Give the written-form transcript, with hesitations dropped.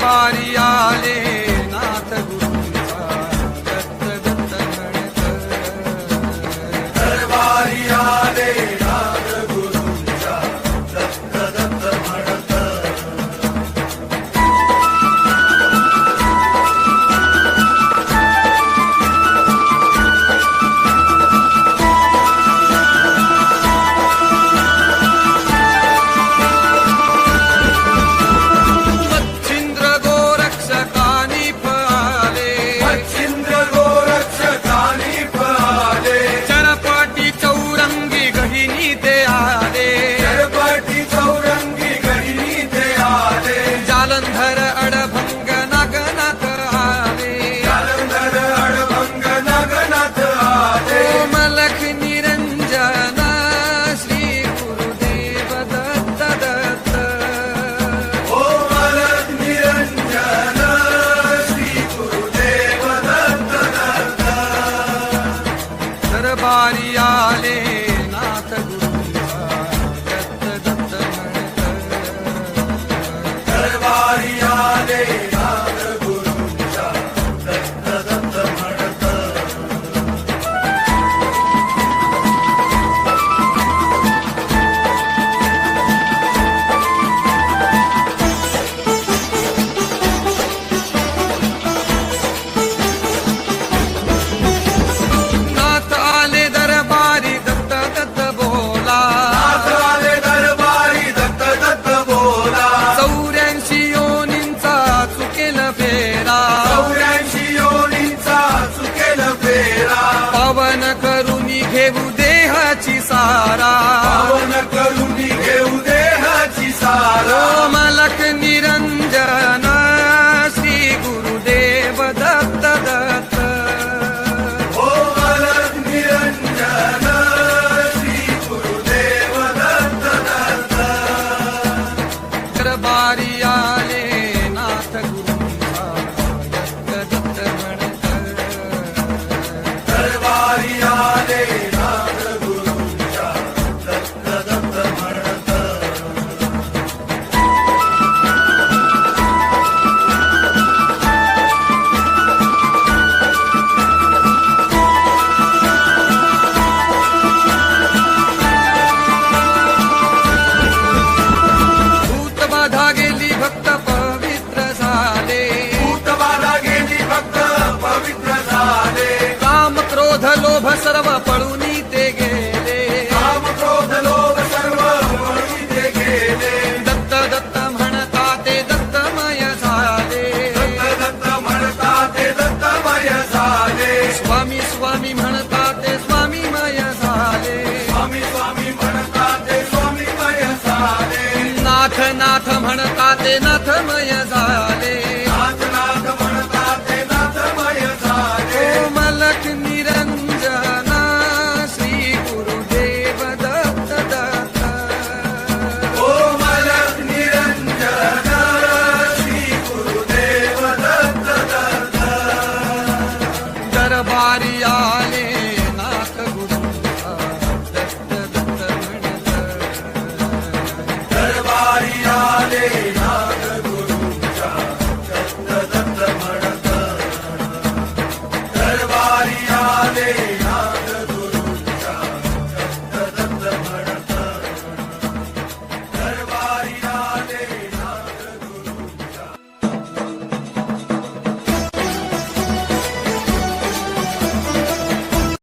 दरबारी आले नाथ गुरूंचा दत्त दत्त म्हणत. दरबारी आले नाथ गुरूंच्या दत्त दत्त म्हणत. जालंधर अडभंग नागनाथ आले. जालंधर अडभंग नागनाथ आले. मलख निरंजन श्री गुरुदेव दत्त दत्त. ओ मलख निरंजन श्री गुरुदेव दत्त दत्त. दरबारी आले नाथ गुरूंचा दत्त दत्त म्हणत. दरबारी आले नाथ गुरूंच्या दत्त दत्त म्हणत. नाथ आले दरबारी दत्त दत्त बोला. नाथ आले दरबारी दत्त दत्त बोला. 84 योनींचा चुकेल फेरा. 84 योनींचा चुकेल फेरा. पावन करुणी घेऊ देहाची सारा. पावन करून घेऊ देहाची सारा. ओ मलक निरंजन श्री गुरुदेव दत्त दत्त. ओ मलक निरंजन श्री गुरुदेव दत्त दत्त. दरबारी आले नाथ गुरूंचा दत्त दत्त म्हणत. दरबारी आले नाथ गुरूंच्या दत्त दत्त म्हणत. भूतबाधा गेली भक्त पवित्र झाले. भूतबाधा गेली भक्त पवित्र झाले. काम क्रोध लोभ सर्व पळूनी ते गेले. काम क्रोध लोभ सर्व पळून ते गेले. दत्त दत्त म्हणता ते दत्तमय झाले. दत्त दत्त म्हणता ते दत्तमय झाले. स्वामी स्वामी म्हणता ते स्वामीमय झाले. स्वामी स्वामी म्हणता ते स्वामीमय झाले. नाथ नाथ म्हणता ते नाथमय झाले. नाथ नाथ म्हणता ते नाथमय झाले. ओ मलक निरंजन श्री गुरुदेव दत्त दत्त. ओ मलक निरंजन श्री गुरुदेव दत्त दत्त. दरबारी आले नाथ गुरूंचा दत्त दत्त म्हणत. दरबारी आले